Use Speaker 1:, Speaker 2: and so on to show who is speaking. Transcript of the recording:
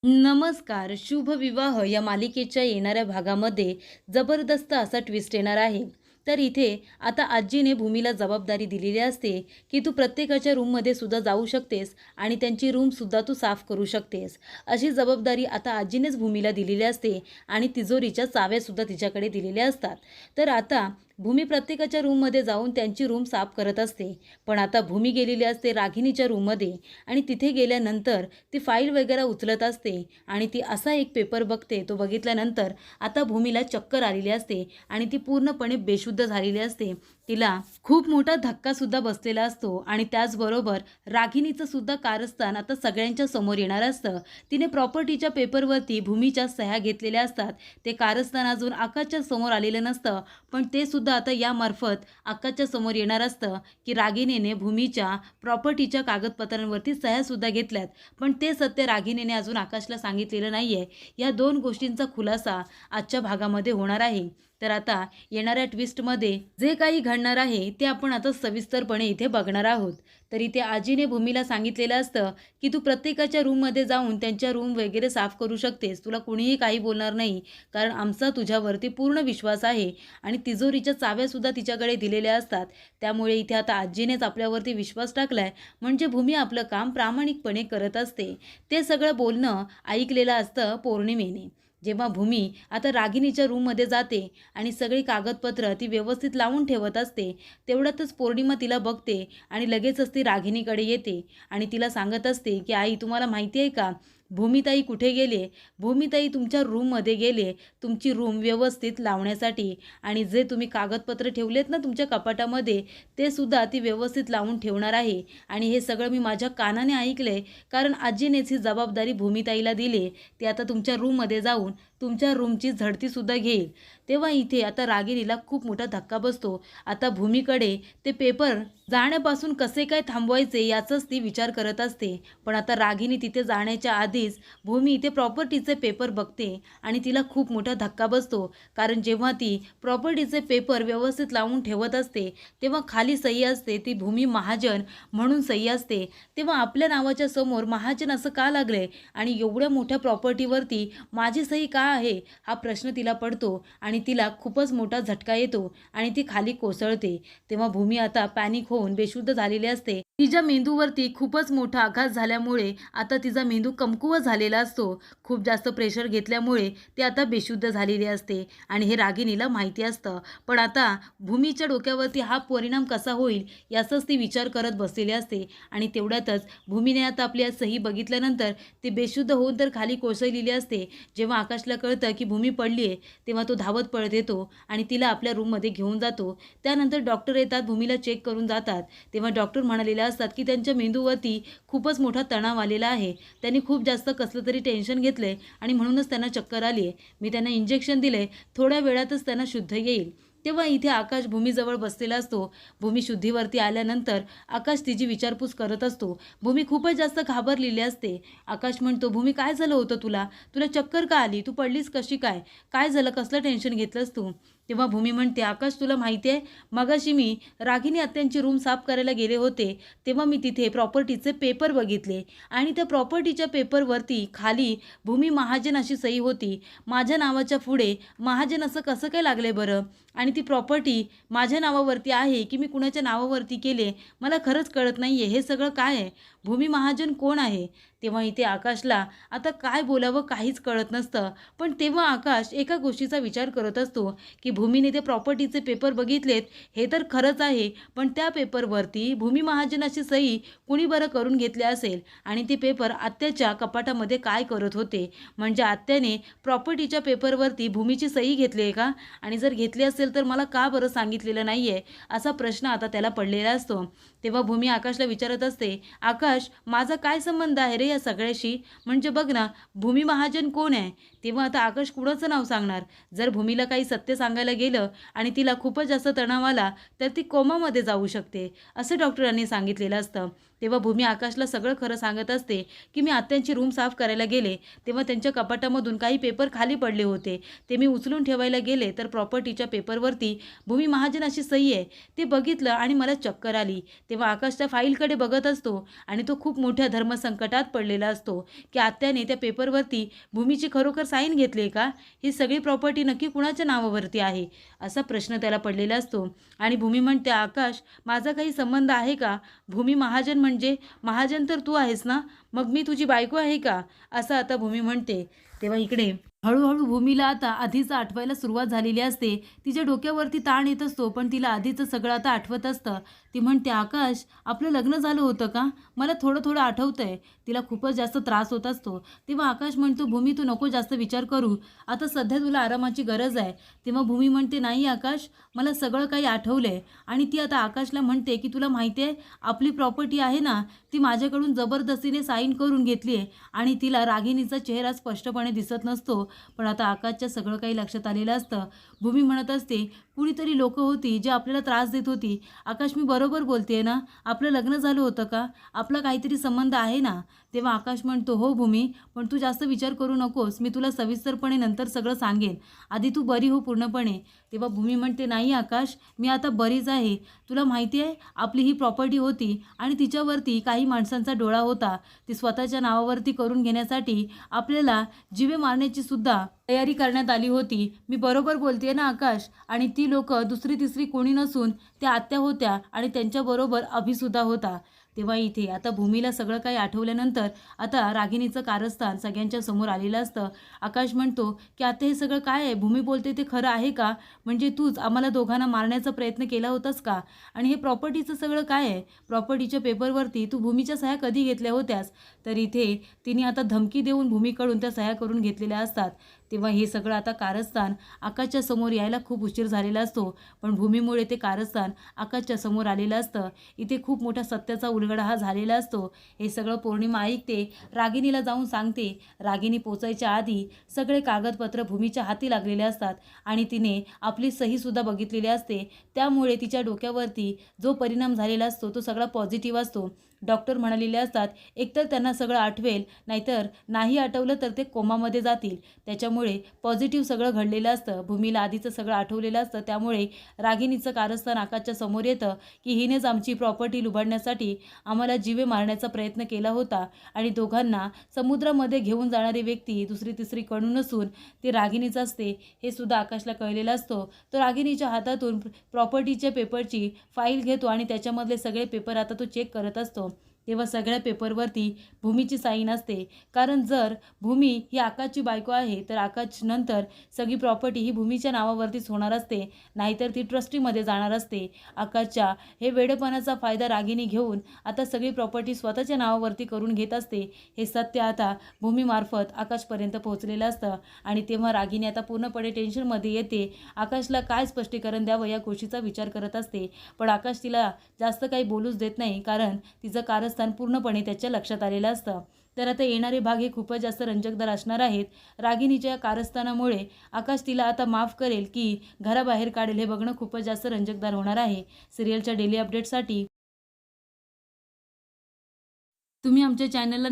Speaker 1: नमस्कार. शुभ विवाह या मालिकेच्या येणाऱ्या भागामध्ये जबरदस्त असा ट्विस्ट येणार आहे. तर इथे आता आजीने भूमीला जबाबदारी दिलेली असते, की तू प्रत्येकाच्या रूममध्ये सुद्धा जाऊ शकतेस आणि त्यांची रूमसुद्धा तू साफ करू शकतेस. अशी जबाबदारी आता आजीनेच भूमीला दिलेली असते आणि तिजोरीच्या चाव्यासुद्धा तिच्याकडे दिलेल्या असतात. तर आता भूमी प्रत्येकाच्या रूममध्ये जाऊन त्यांची रूम साफ करत असते. पण आता भूमी गेलेली असते रागिनीच्या रूममध्ये आणि तिथे गेल्यानंतर ती फाईल वगैरे उचलत असते आणि ती असा एक पेपर बघते. तो बघितल्यानंतर आता भूमीला चक्कर आलेली असते आणि ती पूर्णपणे बेशुद्ध झालेली असते. तिला खूप मोठा धक्कासुद्धा बसलेला असतो आणि त्याचबरोबर रागिनीचं सुद्धा कारस्थान आता सगळ्यांच्या समोर येणार असतं. तिने प्रॉपर्टीच्या पेपरवरती भूमीच्या सह्या घेतलेल्या असतात. ते कारस्थान अजून आकाशच्या समोर आलेलं नसतं, पण ते सुद्धा आता यामार्फत आकाशच्या समोर येणार असतं की रागिनीने भूमीच्या प्रॉपर्टीच्या कागदपत्रांवरती सह्यासुद्धा घेतल्यात. पण ते सत्य रागिनीने अजून आकाशला सांगितलेलं नाही आहे. या दोन गोष्टींचा खुलासा आजच्या भागामध्ये होणार आहे. तर आता येणाऱ्या ट्विस्टमध्ये जे काही घडणार आहे ते आपण आता सविस्तरपणे इथे बघणार आहोत. तर इथे आजीने भूमीला सांगितलेलं असतं की तू प्रत्येकाच्या रूममध्ये जाऊन त्यांच्या रूम वगैरे साफ करू शकतेस. तुला कुणीही काही बोलणार नाही, कारण आमचा तुझ्यावरती पूर्ण विश्वास आहे आणि तिजोरीच्या चाव्यासुद्धा तिच्याकडे दिलेल्या असतात. त्यामुळे इथे आता आजीनेच आपल्यावरती विश्वास टाकलाय, म्हणजे भूमी आपलं काम प्रामाणिकपणे करत असते. ते सगळं बोलणं ऐकलेलं असतं पौर्णिमेने. जेव्हा भूमी आता रागिनीच्या रूममध्ये जाते आणि सगळी कागदपत्र ती व्यवस्थित लावून ठेवत असते, तेवढ्यातच पौर्णिमा तिला बघते आणि लगेचच ती रागिनीकडे येते आणि तिला सांगत असते की आई, तुम्हाला माहिती आहे का, भूमिताई कुठे गेले? भूमिताई तुमच्या रूममध्ये गेले, तुमची रूम व्यवस्थित लावण्यासाठी, आणि जे तुम्ही कागदपत्र ठेवलेत ना तुमच्या कपाटामध्ये, ते सुद्धा ती व्यवस्थित लावून ठेवणार आहे. आणि हे सगळं मी माझ्या कानाने ऐकले, कारण आजीनेच ही जबाबदारी भूमिताईला दिली. ती आता तुमच्या रूममध्ये जाऊन तुमच्या रूमची झडतीसुद्धा घेईल. तेव्हा इथे आता रागिनीला खूप मोठा धक्का बसतो. आता भूमीकडे ते पेपर जाण्यापासून कसे काय थांबवायचे याचाच ती विचार करत असते. पण आता रागिनी तिथे जाण्याच्या आधीच भूमी इथे प्रॉपर्टीचे पेपर बघते आणि तिला खूप मोठा धक्का बसतो. कारण जेव्हा ती प्रॉपर्टीचे पेपर व्यवस्थित लावून ठेवत असते, तेव्हा खाली सही असते ती भूमी महाजन म्हणून सही असते. तेव्हा आपल्या नावाच्या समोर महाजन असं का लागलंय आणि एवढ्या मोठ्या प्रॉपर्टीवरती माझी सही का आहे, हा प्रश्न तिला पडतो आणि तिला खूपच मोठा झटका येतो आणि ती खाली कोसळते. तेव्हा भूमी आता पॅनिक होऊन बेशुद्ध झालेली असते. तिच्या मेंदूवरती खूपच मोठा आघात झाल्यामुळे आता तिचा मेंदू कमकुवत झालेला असतो. खूप जास्त प्रेशर घेतल्यामुळे ती आता बेशुद्ध झालेली असते आणि हे रागिनीला माहिती असतं. पण आता भूमीच्या डोक्यावरती हा परिणाम कसा होईल याचाच ती विचार करत बसलेली असते. आणि तेवढ्यातच भूमीने आता आपली सही बघितल्यानंतर ती बेशुद्ध होऊन तर खाली कोसळलेली असते. जेव्हा आकाशला कळतं की भूमी पडली आहे, तेव्हा तो धावत पळत येतो आणि तिला आपल्या रूममध्ये घेऊन जातो. त्यानंतर डॉक्टर येतात, भूमीला चेक करून जातात. तेव्हा डॉक्टर म्हणालेले असतात की त्यांच्या मेंदूवरती खूपच मोठा तणाव आलेला आहे. त्यांनी खूप जास्त कसलं तरी टेन्शन घेतलंय आणि म्हणूनच त्यांना चक्कर आली आहे. मी त्यांना इंजेक्शन दिले, थोड्या वेळातच त्यांना शुद्ध येईल. तेव्हा इथे आकाश भूमीजवळ बसलेला असतो. भूमी शुद्धीवरती आल्यानंतर आकाश तिची विचारपूस करत असतो. भूमी खूपच जास्त घाबरलेली असते. आकाश म्हणतो, भूमी काय झालं होतं तुला? तुला चक्कर का आली? तू पडलीस कशी काय? काय झालं? कसलं टेन्शन घेतलंस तू? तेव्हा भूमी म्हणते, आकाश तुला माहिती आहे, मगाशी मी रागिनी आत्यांची रूम साफ करायला गेले होते, तेव्हा मी तिथे प्रॉपर्टीचे पेपर बघितले आणि त्या प्रॉपर्टीच्या पेपरवरती खाली भूमी महाजन अशी सही होती. माझ्या नावाच्या पुढे महाजन असं कसं काय लागले बरं? आणि ती प्रॉपर्टी माझ्या नावावरती आहे की मी कुणाच्या नावावरती केले, मला खरंच कळत नाही आहे. हे सगळं काय आहे? भूमी महाजन कोण आहे? तेव्हा इथे आकाशला आता काय बोलावं काहीच कळत नसतं. पण तेव्हा आकाश एका गोष्टीचा विचार करत असतो की भूमीने ते प्रॉपर्टीचे पेपर बघितलेत, हे तर खरंच आहे, पण त्या पेपरवरती भूमी महाजनाची सही कुणी बरं करून घेतली असेल आणि ते पेपर आत्याच्या कपाटामध्ये काय करत होते? म्हणजे आत्याने प्रॉपर्टीच्या पेपरवरती भूमीची सही घेतली आहे का? आणि जर घेतली असेल तर मला का बरं सांगितलेलं नाही आहे, असा प्रश्न आता त्याला पडलेला असतो. तेव्हा भूमी आकाशला विचारत असते, आकाश माझा काय संबंध आहे रे या सगळ्याशी? म्हणजे बघ ना, भूमी महाजन कोण आहे? तेव्हा आता आकाश कुणाचं नाव सांगणार? जर भूमीला काही सत्य सांगायला गेलं आणि तिला खूपच जास्त तणाव आला तर ती कोमामध्ये जाऊ शकते, असं डॉक्टरांनी सांगितलेलं असतं. तेव्हा भूमी आकाशला सगळं खरं सांगत असते की मी आत्यांची रूम साफ करायला गेले तेव्हा त्यांच्या कपाटामधून काही पेपर खाली पडले होते. ते मी उचलून ठेवायला गेले तर प्रॉपर्टीच्या पेपरवरती भूमी महाजन अशी सही आहे. ते बघितलं आणि मला चक्कर आली. तेव्हा आकाश त्या फाईलकडे बघत असतो आणि तो खूप मोठ्या धर्मसंकटात पडलेला असतो की आत्याने त्या पेपरवरती भूमीची खरोखर साईन घेतली का? ही सगळी प्रॉपर्टी नक्की कुणाच्या नावावरती आहे असा प्रश्न त्याला पडलेला असतो. आणि भूमी म्हणते, आकाश माझा काही संबंध आहे का? भूमी महाजन म्हणजे महाजन तर तू आहेस ना, मग मी तुझी बायको आहे का? असं आता भूमी म्हणते. तेव्हा इकडे हळूहळू भूमीला आता आधीचं आठवायला सुरुवात झालेली असते. तिच्या डोक्यावरती ताण येत असतो पण तिला आधीचं सगळं आता आठवत असतं. ती म्हणते, आकाश आपलं लग्न झालं होतं का? मला थोडं थोडं आठवतंय. तिला खूपच जास्त त्रास होत असतो. तेव्हा आकाश म्हणतो, भूमी तू नको जास्त विचार करू, आता सध्या तुला आरामाची गरज आहे. तेव्हा भूमी म्हणते, नाही आकाश मला सगळं काही आठवलंय. आणि ती आता आकाशला म्हणते की तुला माहिती आहे आपली प्रॉपर्टी आहे ना ती माझ्याकडून जबरदस्तीने साईन करून घेतली आहे. आणि तिला रागिणीचा चेहरा स्पष्टपणे दिसत नसतो पण आता आकाशच्या सगळं काही लक्षात आलेलं असतं. भूमी म्हणत असते, कुणीतरी लोक होती जे आपल्याला त्रास देत होती. आकाश मी बरोबर बोलते ना? आपलं लग्न झालं होतं का? आपला काहीतरी संबंध आहे ना? तेव्हा आकाश म्हणतो, हो भूमी पण तू जास्त विचार करू नकोस, मी तुला सविस्तरपणे नंतर सगळं सांगेन, आधी तू बरी हो पूर्णपणे. तेव्हा भूमी म्हणते, नाही आकाश मी आता बरीच आहे. तुला माहिती आहे आपली ही प्रॉपर्टी होती आणि तिच्यावरती काही माणसांचा डोळा होता. ती स्वतःच्या नावावरती करून घेण्यासाठी आपल्याला जीवे मारण्याची सुद्धा तयारी करण्यात आली होती. मी बरोबर बोलते ना आकाश? आणि ती लोक दुसरी तिसरी कोणी नसून त्या आत्या होत्या आणि त्यांच्याबरोबर अभिसुद्धा होता. तेव्हा इथे आता भूमीला सगळं काही आठवल्यानंतर आता रागिणीचं कारस्थान सगळ्यांच्या समोर आलेलं असतं. आकाश म्हणतो की आता हे सगळं काय आहे? भूमी बोलते ते खरं आहे का? म्हणजे तूच आम्हाला दोघांना मारण्याचा प्रयत्न केला होतास का? आणि हे प्रॉपर्टीचं सगळं काय आहे? प्रॉपर्टीच्या पेपरवरती तू भूमीच्या सह्या कधी घेतल्या होत्यास? तर इथे तिने आता धमकी देऊन भूमीकडून त्या सह्या करून घेतलेल्या असतात. तेव्हा हे सगळं आता कारस्थान आकाशच्या समोर यायला खूप उशीर झालेला असतो पण भूमीमुळे ते कारस्थान आकाशच्या समोर आलेलं असतं. इथे खूप मोठा सत्याचा उलगडा हा झालेला असतो. हे सगळं पौर्णिमा ऐकते, रागिणीला जाऊन सांगते. रागिणी पोचायच्या आधी सगळे कागदपत्र भूमीच्या हाती लागलेले असतात आणि तिने आपली सहीसुद्धा बघितलेली असते. त्यामुळे तिच्या डोक्यावरती जो परिणाम झालेला असतो तो सगळा पॉझिटिव्ह असतो. डॉक्टर म्हणालेले असतात एकतर त्यांना सगळं आठवेल नाहीतर नाही आठवलं तर ते कोमामध्ये जातील. त्याच्यामुळे पॉझिटिव्ह सगळं घडलेलं असतं. भूमीला आधीचं सगळं आठवलेलं असतं. त्यामुळे रागिणीचं कारस्थान आकाशच्या समोर येतं की हिनेच आमची प्रॉपर्टी लुबाडण्यासाठी आम्हाला जीवे मारण्याचा प्रयत्न केला होता आणि दोघांना समुद्रामध्ये घेऊन जाणारी व्यक्ती दुसरी तिसरी कणू नसून ती रागिणीच असते हे सुद्धा आकाशला कळलेलं असतो. तो रागिणीच्या हातातून प्रॉपर्टीच्या पेपरची फाईल घेतो आणि त्याच्यामधले सगळे पेपर आता तो चेक करत असतो. तेव्हा सगळ्या पेपरवरती भूमीची साईन असते. कारण जर भूमी ही आकाशची बायको आहे तर आकाश नंतर सगळी प्रॉपर्टी ही भूमीच्या नावावरतीच होणार असते, नाहीतर ती ट्रस्टीमध्ये जाणार असते. आकाशच्या हे वेडेपणाचा फायदा रागिणी घेऊन आता सगळी प्रॉपर्टी स्वतःच्या नावावरती करून घेत असते. हे सत्य आता भूमीमार्फत आकाशपर्यंत पोहोचलेलं असतं आणि तेव्हा रागिणी आता पूर्णपणे टेन्शनमध्ये येते. आकाशला काय स्पष्टीकरण द्यावं या गोष्टीचा विचार करत असते पण आकाश तिला जास्त काही बोलूच देत नाही कारण तिचं कारस्थान पूर्णपणे त्याच्या लक्षात आलेलं असतं. तर आता येणारे भाग हे खूपच जास्त रंजकदार असणार आहेत. रागिणीच्या कारस्थानामुळे आकाश तिला आता माफ करेल की घराबाहेर काढेल हे बघणं खूपच जास्त रंजकदार होणार आहे. सिरियलच्या डेली अपडेटसाठी तुम्ही आमच्या चॅनलला